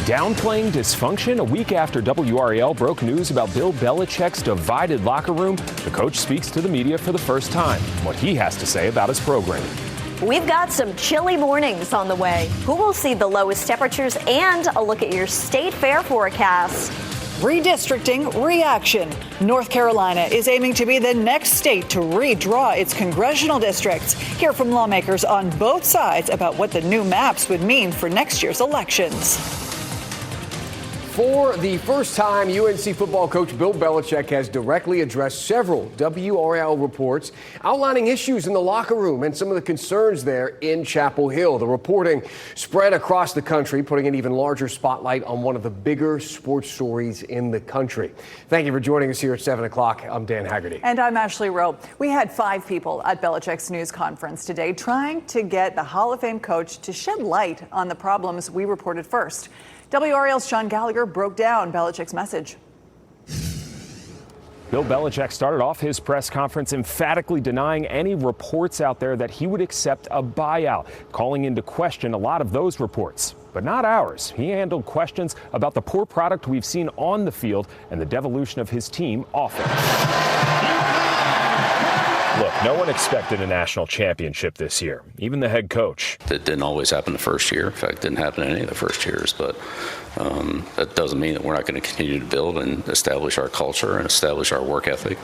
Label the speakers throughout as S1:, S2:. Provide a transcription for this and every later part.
S1: Downplaying dysfunction? A week after WRAL broke news about Bill Belichick's divided locker room, the coach speaks to the media for the first time. What he has to say about his program.
S2: We've got some chilly mornings on the way. Who will see the lowest temperatures and a look at your state fair forecast.
S3: Redistricting reaction. North Carolina is aiming to be the next state to redraw its congressional districts. Hear from lawmakers on both sides about what the new maps would mean for next year's elections.
S4: For the first time, UNC football coach Bill Belichick has directly addressed several WRAL reports outlining issues in the locker room and some of the concerns there in Chapel Hill. The reporting spread across the country, putting an even larger spotlight on one of the bigger sports stories in the country. Thank you for joining us here at 7 o'clock. I'm Dan Haggerty.
S3: And I'm Ashley Rowe. We had 5 people at Belichick's news conference today trying to get the Hall of Fame coach to shed light on the problems we reported first. WRAL's Sean Gallagher broke down Belichick's message.
S1: Bill Belichick started off his press conference emphatically denying any reports out there that he would accept a buyout, calling into question a lot of those reports, but not ours. He handled questions about the poor product we've seen on the field and the devolution of his team off it. Look, no one expected a national championship this year, even the head coach.
S5: It didn't always happen the first year. In fact, it didn't happen in any of the first years. But that doesn't mean that we're not going to continue to build and establish our culture and establish our work ethic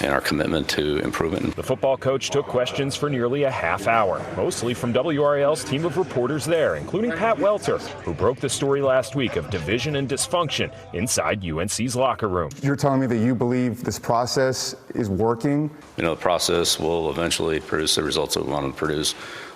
S5: and our commitment to improvement.
S1: The football coach took questions for nearly a half hour, mostly from WRAL's team of reporters there, including Pat Welter, who broke the story last week of division and dysfunction inside UNC's locker room.
S6: You're telling me that you believe this process is working?
S5: You know, the process will eventually produce the results that we want to produce,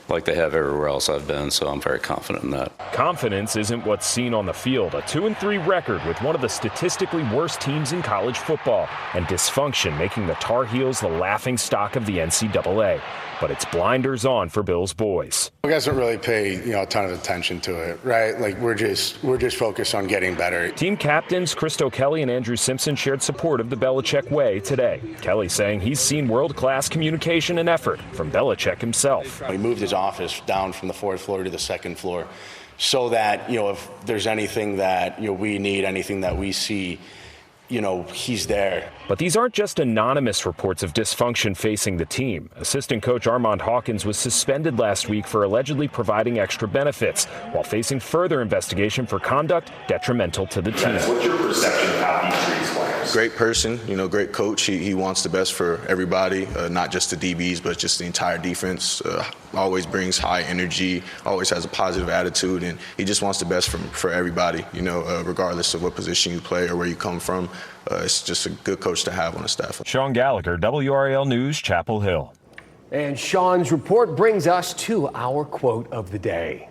S5: like they have everywhere else I've been, so I'm very confident in that.
S1: Confidence isn't what's seen on the field. A 2-3 record with one of the statistically worst teams in college football, and dysfunction making the Tar Heels the laughingstock of the NCAA. But it's blinders on for Bill's boys.
S7: You guys don't really pay, a ton of attention to it, right? Like we're just focused on getting better.
S1: Team captains Christo Kelly and Andrew Simpson shared support of the Belichick way today. Kelly saying he's seen world-class communication and effort from Belichick himself.
S7: He moved his office down from the 4th floor to the 2nd floor so that, if there's anything that, we need, anything that we see, he's there.
S1: But these aren't just anonymous reports of dysfunction facing the team. Assistant coach Armand Hawkins was suspended last week for allegedly providing extra benefits while facing further investigation for conduct detrimental to the team.
S8: What's your perception of how he treats players?
S9: Great person, great coach. He wants the best for everybody, not just the DBs, but just the entire defense. Always brings high energy, always has a positive attitude, and he just wants the best for everybody, regardless of what position you play or where you come from. It's just a good coach to have on the staff.
S1: Sean Gallagher, WRAL News, Chapel Hill.
S4: And Sean's report brings us to our quote of the day.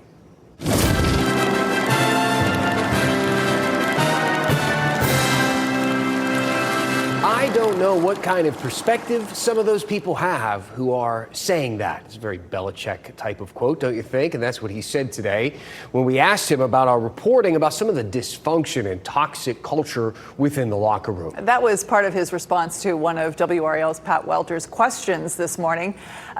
S4: I don't know what kind of perspective some of those people have who are saying that. It's a very Belichick type of quote, don't you think? And that's what he said today when we asked him about our reporting about some of the dysfunction and toxic culture within the locker room.
S3: That was part of his response to one of WRAL's Pat Welter's questions this morning.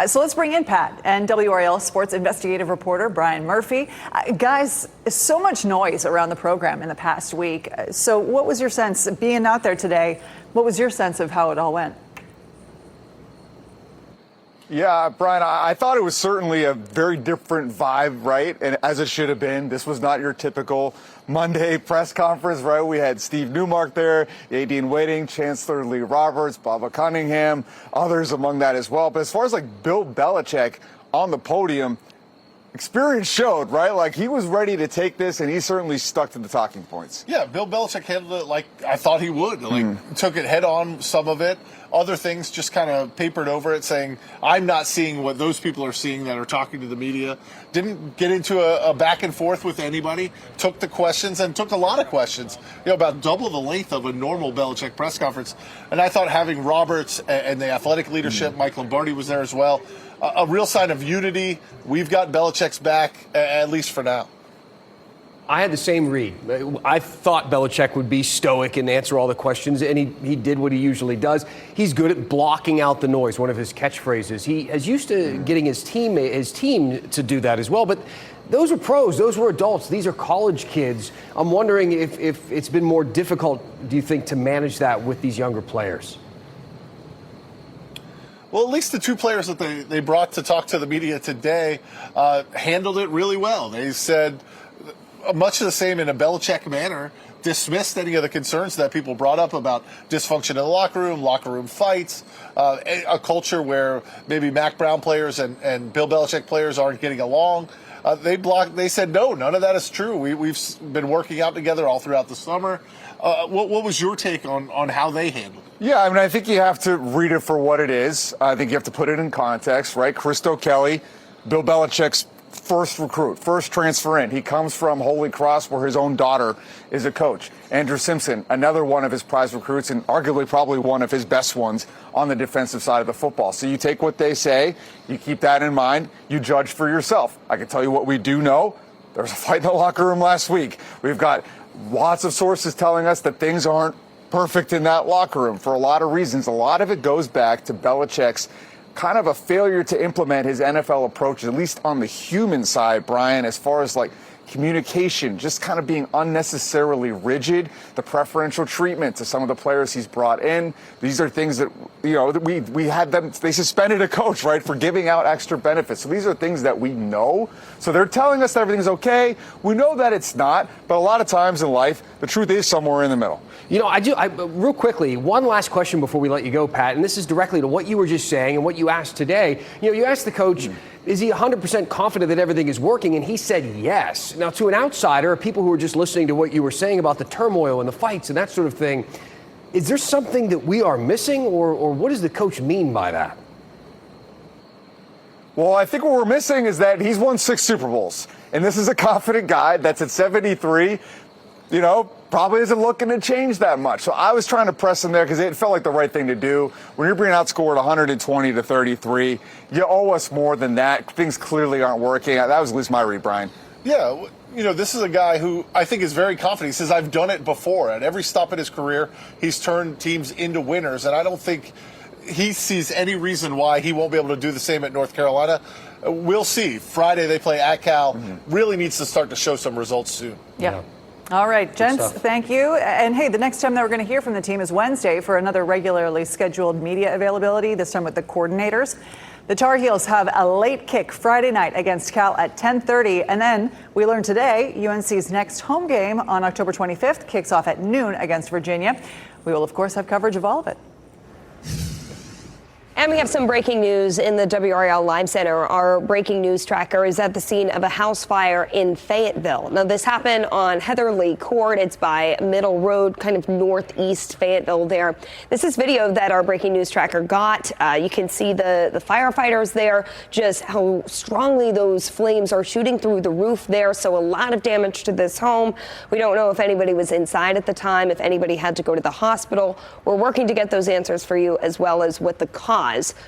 S3: So let's bring in Pat and WRAL sports investigative reporter Brian Murphy. Guys, so much noise around the program in the past week. So what was your sense being out there today? What was your sense of how it all went?
S6: Yeah, Brian, I thought it was certainly a very different vibe, right? And as it should have been. This was not your typical Monday press conference, right? We had Steve Newmark there, AD-in-waiting, Chancellor Lee Roberts, Baba Cunningham, others among that as well. But as far as Bill Belichick on the podium, experience showed, right? Like he was ready to take this, and he certainly stuck to the talking points.
S10: Yeah, Bill Belichick handled it like I thought he would. Took it head on, some of it. Other things just kind of papered over it, saying, I'm not seeing what those people are seeing that are talking to the media. Didn't get into a back and forth with anybody. Took the questions and took a lot of questions, about double the length of a normal Belichick press conference. And I thought having Roberts and the athletic leadership, Mike Lombardi was there as well, a real sign of unity. We've got Belichick's back, at least for now.
S4: I had the same read. I thought Belichick would be stoic and answer all the questions, and he did what he usually does. He's good at blocking out the noise, one of his catchphrases. He is used to getting his team to do that as well, but those were pros. Those were adults. These are college kids. I'm wondering if it's been more difficult, do you think, to manage that with these younger players?
S10: Well, at least the two players that they brought to talk to the media today handled it really well. They said much the same in a Belichick manner, dismissed any of the concerns that people brought up about dysfunction in the locker room fights, a culture where maybe Mac Brown players and Bill Belichick players aren't getting along. They said, no, none of that is true. We've been working out together all throughout the summer. What was your take on how they handled it?
S6: Yeah, I mean, I think you have to read it for what it is. I think you have to put it in context, right? Christo Kelly, Bill Belichick's first recruit, first transfer in. He comes from Holy Cross, where his own daughter is a coach. Andrew Simpson, another one of his prize recruits, and arguably probably one of his best ones on the defensive side of the football. So you take what they say, you keep that in mind, you judge for yourself. I can tell you what we do know. There was a fight in the locker room last week. We've got lots of sources telling us that things aren't perfect in that locker room for a lot of reasons. A lot of it goes back to Belichick's kind of a failure to implement his NFL approach, at least on the human side, Brian, as far as like communication, just kind of being unnecessarily rigid, the preferential treatment to some of the players he's brought in. These are things that, you know, that we had them, they suspended a coach, right, for giving out extra benefits. So these are things that we know. So they're telling us that everything's okay. We know that it's not, but a lot of times in life, the truth is somewhere in the middle.
S4: You know, I real quickly, one last question before we let you go, Pat, and this is directly to what you were just saying and what you asked today. You know, you asked the coach, is he 100% confident that everything is working? And he said yes. Now, to an outsider, people who are just listening to what you were saying about the turmoil and the fights and that sort of thing, is there something that we are missing, or what does the coach mean by that?
S6: Well, I think what we're missing is that he's won 6 Super Bowls, and this is a confident guy that's at 73, you know, probably isn't looking to change that much. So I was trying to press him there because it felt like the right thing to do. When you're being outscored 120 to 33, you owe us more than that. Things clearly aren't working. That was at least my read, Brian.
S10: Yeah, you know, this is a guy who I think is very confident. He says, I've done it before. At every stop in his career, he's turned teams into winners, and I don't think he sees any reason why he won't be able to do the same at North Carolina. We'll see. Friday they play at Cal. Really needs to start to show some results soon.
S3: Yeah. All right, gents, thank you. And hey, the next time that we're going to hear from the team is Wednesday for another regularly scheduled media availability, this time with the coordinators. The Tar Heels have a late kick Friday night against Cal at 10:30. And then we learned today UNC's next home game on October 25th kicks off at noon against Virginia. We will, of course, have coverage of all of it.
S11: And we have some breaking news in the WRAL Live Center. Our breaking news tracker is at the scene of a house fire in Fayetteville. Now, this happened on Heatherly Court. It's by Middle Road, kind of northeast Fayetteville there. This is video that our breaking news tracker got. You can see the firefighters there, just how strongly those flames are shooting through the roof there. So a lot of damage to this home. We don't know if anybody was inside at the time, if anybody had to go to the hospital. We're working to get those answers for you, as well as what the cause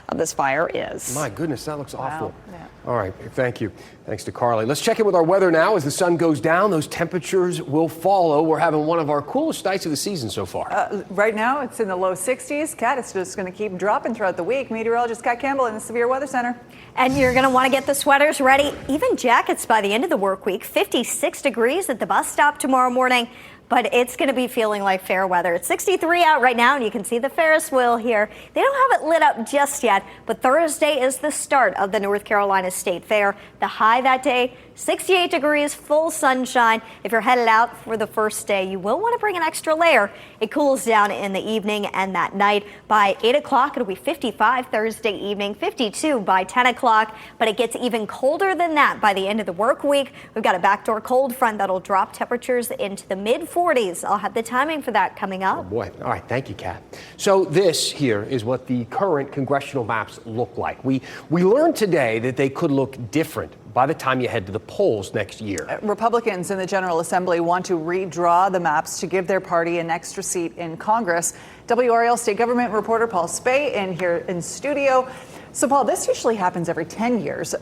S11: of this fire is.
S4: My goodness, that looks awful.
S3: Yeah.
S4: All right, thank you. Thanks to Carly. Let's check in with our weather now. As the sun goes down, those temperatures will follow. We're having one of our coolest nights of the season so far.
S3: Right now, it's in the low 60s. Kat, it's just going to keep dropping throughout the week. Meteorologist Kat Campbell in the Severe Weather Center.
S2: And you're going to want to get the sweaters ready, even jackets by the end of the work week. 56 degrees at the bus stop tomorrow morning. But it's going to be feeling like fair weather. It's 63 out right now, and you can see the Ferris wheel here. They don't have it lit up just yet, but Thursday is the start of the North Carolina State Fair. The high that day, 68 degrees, full sunshine. If you're headed out for the first day, you will want to bring an extra layer. It cools down in the evening and that night. By 8 o'clock, it'll be 55 Thursday evening, 52 by 10 o'clock. But it gets even colder than that by the end of the work week. We've got a backdoor cold front that'll drop temperatures into the mid-40s. I'll have the timing for that coming up.
S4: Oh, boy. All right. Thank you, Kat. So this here is what the current congressional maps look like. We learned today that they could look different by the time you head to the polls next year.
S3: Republicans in the General Assembly want to redraw the maps to give their party an extra seat in Congress. WRAL state government reporter Paul Spey in here in studio. So, Paul, this usually happens every 10 years.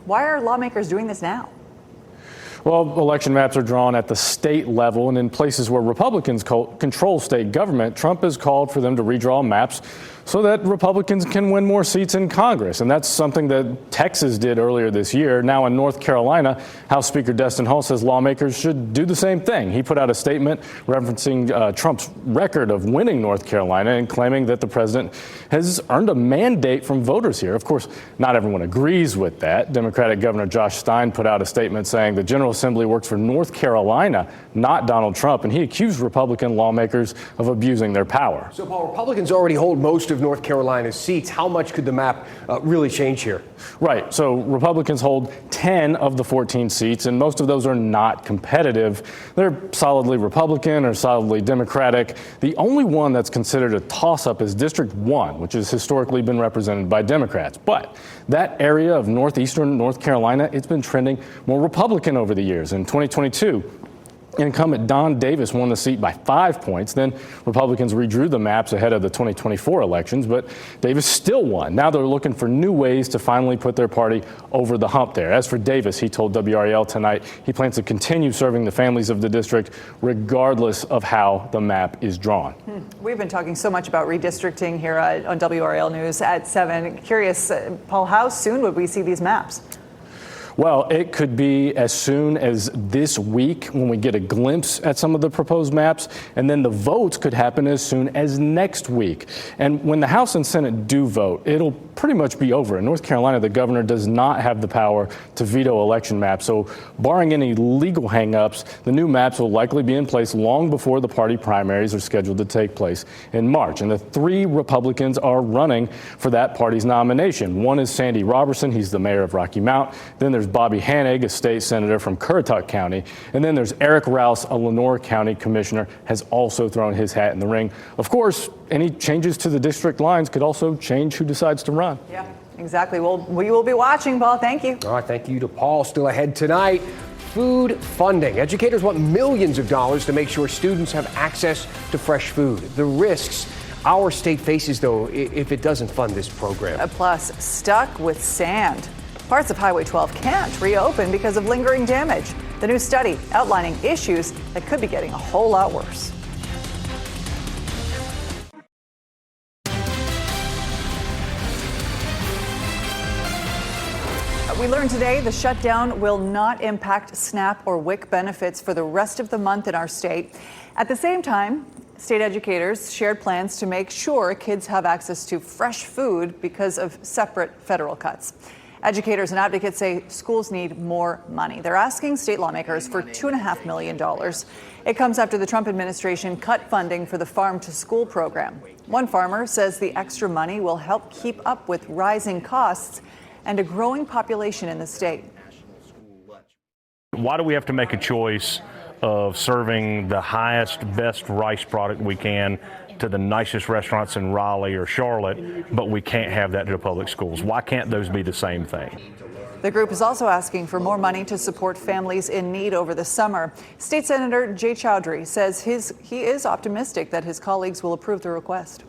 S3: Why are lawmakers doing this now?
S12: Well, election maps are drawn at the state level, and in places where Republicans control state government, Trump has called for them to redraw maps so that Republicans can win more seats in Congress. And that's something that Texas did earlier this year. Now in North Carolina, House Speaker Destin Hall says lawmakers should do the same thing. He put out a statement referencing Trump's record of winning North Carolina and claiming that the president has earned a mandate from voters here. Of course, not everyone agrees with that. Democratic Governor Josh Stein put out a statement saying the General Assembly works for North Carolina, not Donald Trump, and he accused Republican lawmakers of abusing their power.
S4: So, Paul, Republicans already hold most of North Carolina's seats. How much could the map really change here?
S12: Right. So Republicans hold 10 of the 14 seats, and most of those are not competitive. They're solidly Republican or solidly Democratic. The only one that's considered a toss-up is District 1, which has historically been represented by Democrats. But that area of northeastern North Carolina, it's been trending more Republican over the years. In 2022, incumbent Don Davis won the seat by 5 points. Then Republicans redrew the maps ahead of the 2024 elections, but Davis still won. Now they're looking for new ways to finally put their party over the hump there. As for Davis, he told WRAL tonight he plans to continue serving the families of the district regardless of how the map is drawn.
S3: We've been talking so much about redistricting here on WRAL News at 7. Curious, Paul, how soon would we see these maps?
S12: Well, it could be as soon as this week when we get a glimpse at some of the proposed maps, and then the votes could happen as soon as next week. And when the House and Senate do vote, it'll pretty much be over. In North Carolina, the governor does not have the power to veto election maps. So barring any legal hangups, the new maps will likely be in place long before the party primaries are scheduled to take place in March. And the 3 Republicans are running for that party's nomination. One is Sandy Robertson. He's the mayor of Rocky Mount. Then there's Bobby Hanig, a state senator from Currituck County. And then there's Eric Rouse, a Lenore County commissioner, has also thrown his hat in the ring. Of course, any changes to the district lines could also change who decides to run.
S3: Yeah, exactly. Well, we will be watching, Paul. Thank you.
S4: All right, thank you to Paul. Still ahead tonight, food funding. Educators want millions of dollars to make sure students have access to fresh food. The risks our state faces, though, if it doesn't fund this program.
S3: Plus, stuck with sand. Parts of Highway 12 can't reopen because of lingering damage. The new study outlining issues that could be getting a whole lot worse. We learned today the shutdown will not impact SNAP or WIC benefits for the rest of the month in our state. At the same time, state educators shared plans to make sure kids have access to fresh food because of separate federal cuts. Educators and advocates say schools need more money. They're asking state lawmakers for $2.5 million. It comes after the Trump administration cut funding for the Farm to School program. One farmer says the extra money will help keep up with rising costs and a growing population in the state.
S13: Why do we have to make a choice of serving the highest, best rice product we can to the nicest restaurants in Raleigh or Charlotte, but we can't have that to the public schools? Why can't those be the same thing?
S3: The group is also asking for more money to support families in need over the summer. State Senator Jay Chowdhury says he is optimistic that his colleagues will approve the request.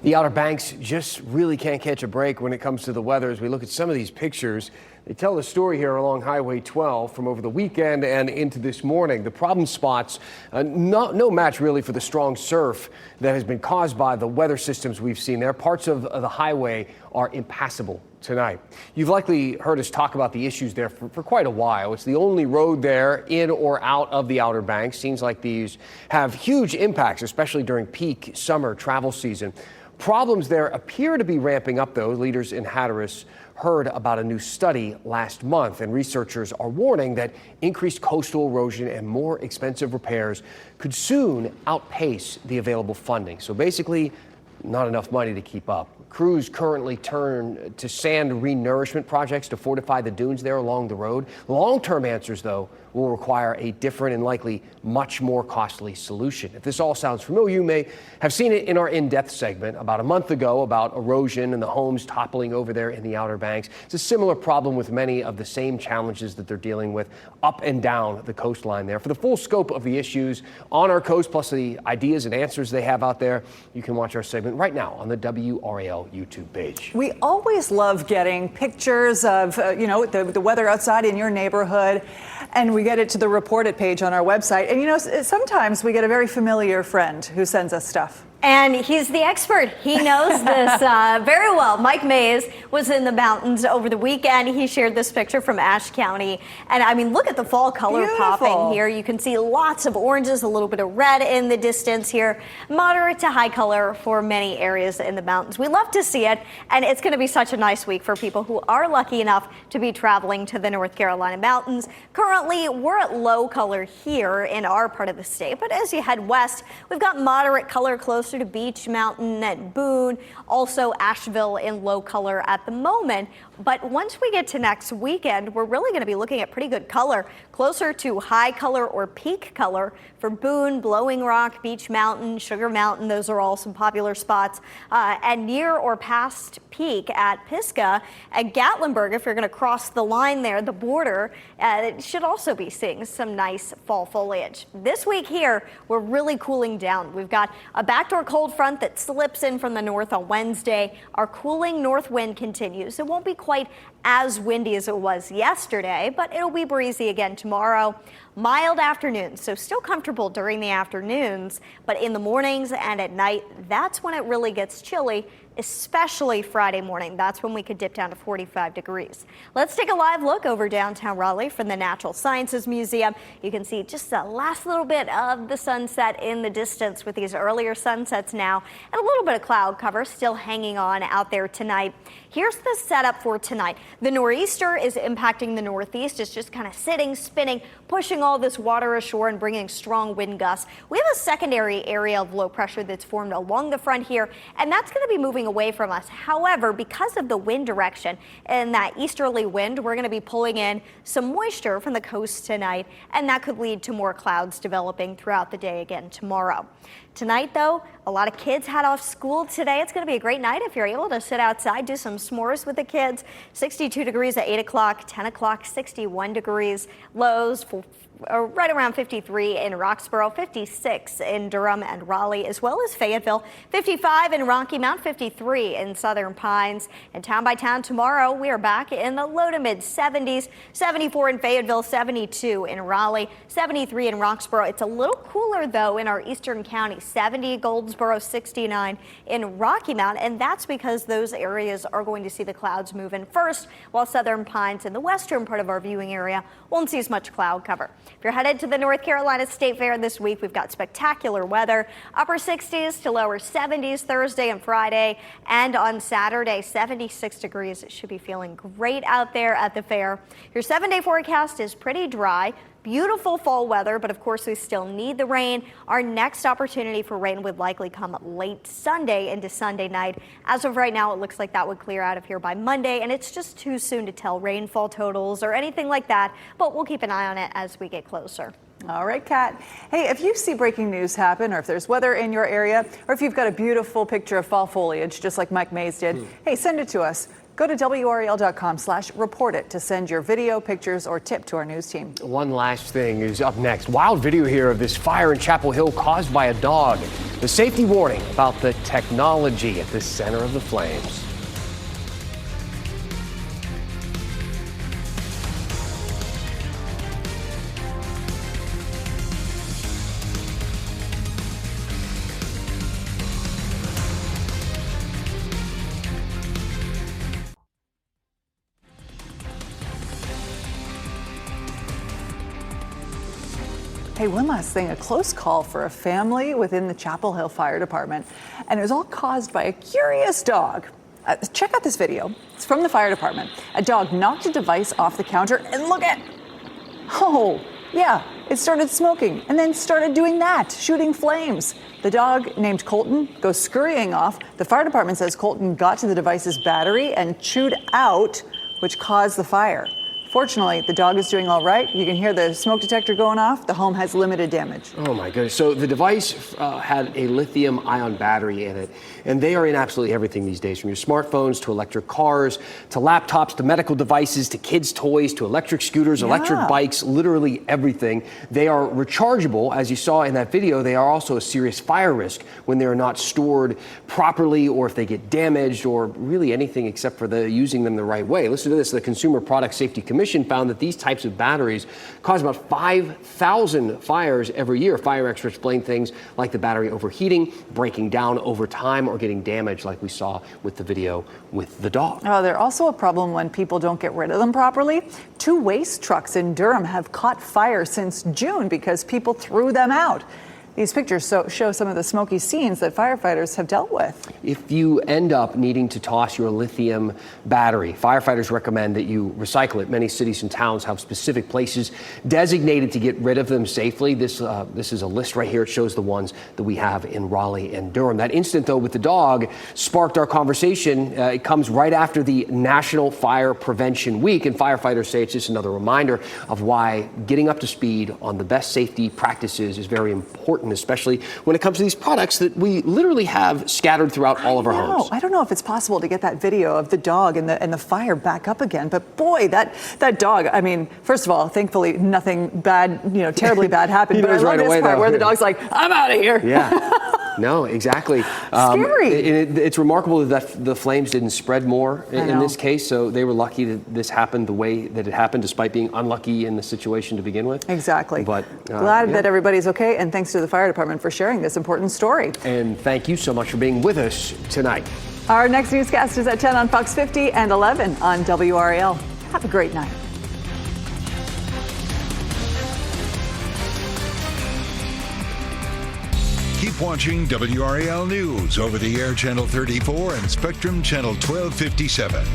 S4: The Outer Banks just really can't catch a break when it comes to the weather. As we look at some of these pictures, they tell the story here along Highway 12 from over the weekend and into this morning. The problem spots, no match really for the strong surf that has been caused by the weather systems we've seen there. Parts of the highway are impassable tonight. You've likely heard us talk about the issues there for quite a while. It's the only road there in or out of the Outer Banks. Scenes like these have huge impacts, especially during peak summer travel season. Problems there appear to be ramping up, though. Leaders in Hatteras heard about a new study last month, and researchers are warning that increased coastal erosion and more expensive repairs could soon outpace the available funding. So basically, not enough money to keep up. Crews currently turn to sand renourishment projects to fortify the dunes there along the road. Long-term answers, though, will require a different and likely much more costly solution. If this all sounds familiar, you may have seen it in our in-depth segment about a month ago about erosion and the homes toppling over there in the Outer Banks. It's a similar problem with many of the same challenges that they're dealing with up and down the coastline there. For the full scope of the issues on our coast, plus the ideas and answers they have out there, you can watch our segment right now on the WRAL YouTube page.
S3: We always love getting pictures of, the weather outside in your neighborhood. And we get it to the Report It page on our website. And, you know, sometimes we get a very familiar friend who sends us stuff.
S2: And he's the expert. He knows this very well. Mike Mays was in the mountains over the weekend. He shared this picture from Ashe County. And I mean, look at the fall color popping here. You can see lots of oranges, a little bit of red in the distance here. Moderate to high color for many areas in the mountains. We love to see it. And it's going to be such a nice week for people who are lucky enough to be traveling to the North Carolina mountains. Currently, we're at low color here in our part of the state. But as you head west, we've got moderate color closer to Beach Mountain and Boone, also Asheville in low color at the moment. But once we get to next weekend, we're really going to be looking at pretty good color, closer to high color or peak color for Boone, Blowing Rock, Beach Mountain, Sugar Mountain. Those are all some popular spots. And near or past peak at Pisgah and Gatlinburg, if you're going to cross the line there, the border, it should also be seeing some nice fall foliage. This week here, we're really cooling down. We've got a backdoor cold front that slips in from the north on Wednesday. Our cooling north wind continues. It won't be quite as windy as it was yesterday, but it'll be breezy again tomorrow. Mild afternoons, so still comfortable during the afternoons, but in the mornings and at night, that's when it really gets chilly, especially Friday morning. That's when we could dip down to 45 degrees. Let's take a live look over downtown Raleigh from the Natural Sciences Museum. You can see just the last little bit of the sunset in the distance with these earlier sunsets now, and a little bit of cloud cover still hanging on out there tonight. Here's the setup for tonight. The nor'easter is impacting the northeast. It's just kind of sitting, spinning, pushing all this water ashore and bringing strong wind gusts. We have a secondary area of low pressure that's formed along the front here, and that's going to be moving away from us. However, because of the wind direction and that easterly wind, we're going to be pulling in some moisture from the coast tonight, and that could lead to more clouds developing throughout the day again tomorrow. Tonight, though, a lot of kids had off school today. It's going to be a great night if you're able to sit outside, do some s'mores with the kids. 62 degrees at 8 o'clock, 10 o'clock, 61 degrees. Lows for right around 53 in Roxborough, 56 in Durham and Raleigh, as well as Fayetteville, 55 in Rocky Mount, 53 in Southern Pines. And town by town tomorrow, we are back in the low to mid 70s, 74 in Fayetteville, 72 in Raleigh, 73 in Roxborough. It's a little cooler, though, in our eastern counties, 70 Goldsboro, 69 in Rocky Mount. And that's because those areas are going to see the clouds move in first, while Southern Pines in the western part of our viewing area won't see as much cloud cover. If you're headed to the North Carolina State Fair this week, we've got spectacular weather, upper 60s to lower 70s Thursday and Friday, and on Saturday, 76 degrees. It should be feeling great out there at the fair. Your 7-day forecast is pretty dry. Beautiful fall weather, but of course we still need the rain. Our next opportunity for rain would likely come late Sunday into Sunday night. As of right now, it looks like that would clear out of here by Monday, and it's just too soon to tell rainfall totals or anything like that, but we'll keep an eye on it as we get closer.
S3: All right, Kat. Hey, if you see breaking news happen, or if there's weather in your area, or if you've got a beautiful picture of fall foliage, just like Mike Mays did, hey, send it to us. Go to WRAL.com/report-it to send your video, pictures, or tip to our news team.
S4: One last thing is up next. Wild video here of this fire in Chapel Hill caused by a dog. The safety warning about the technology at the center of the flames.
S3: Hey, one last thing, a close call for a family within the Chapel Hill Fire Department, and it was all caused by a curious dog. Check out this video. It's from the fire department. A dog knocked a device off the counter, and look at, oh, yeah, it started smoking and then started doing that, shooting flames. The dog, named Colton, goes scurrying off. The fire department says Colton got to the device's battery and chewed out, which caused the fire. Fortunately, the dog is doing all right. You can hear the smoke detector going off. The home has limited damage.
S4: Oh, my goodness. So the device had a lithium-ion battery in it, and they are in absolutely everything these days, from your smartphones to electric cars to laptops to medical devices to kids' toys to electric scooters, electric bikes, literally everything. They are rechargeable. As you saw in that video, they are also a serious fire risk when they are not stored properly or if they get damaged or really anything except for using them the right way. Listen to this. The Consumer Product Safety Commission Commission found that these types of batteries cause about 5,000 fires every year. Fire experts blame things like the battery overheating, breaking down over time, or getting damaged like we saw with the video with the dog.
S3: They're also a problem when people don't get rid of them properly. 2 waste trucks in Durham have caught fire since June because people threw them out. These pictures show some of the smoky scenes that firefighters have dealt with.
S4: If you end up needing to toss your lithium battery, firefighters recommend that you recycle it. Many cities and towns have specific places designated to get rid of them safely. This is a list right here. It shows the ones that we have in Raleigh and Durham. That incident, though, with the dog sparked our conversation. It comes right after the National Fire Prevention Week, and firefighters say it's just another reminder of why getting up to speed on the best safety practices is very important, especially when it comes to these products that we literally have scattered throughout all of our homes.
S3: I don't know if it's possible to get that video of the dog and the fire back up again, but boy, that dog, I mean, first of all, thankfully nothing bad, terribly bad happened, but I love this part where the dog's like, I'm out of here.
S4: Yeah. No, exactly.
S3: Scary.
S4: It's remarkable that the flames didn't spread more in this case, so they were lucky that this happened the way that it happened, despite being unlucky in the situation to begin with.
S3: Exactly.
S4: But
S3: glad that everybody's okay, and thanks to the fire department for sharing this important story.
S4: And thank you so much for being with us tonight.
S3: Our next newscast is at 10 on Fox 50 and 11 on WRAL. Have a great night.
S14: Keep watching WRAL News over the air Channel 34 and Spectrum Channel 1257.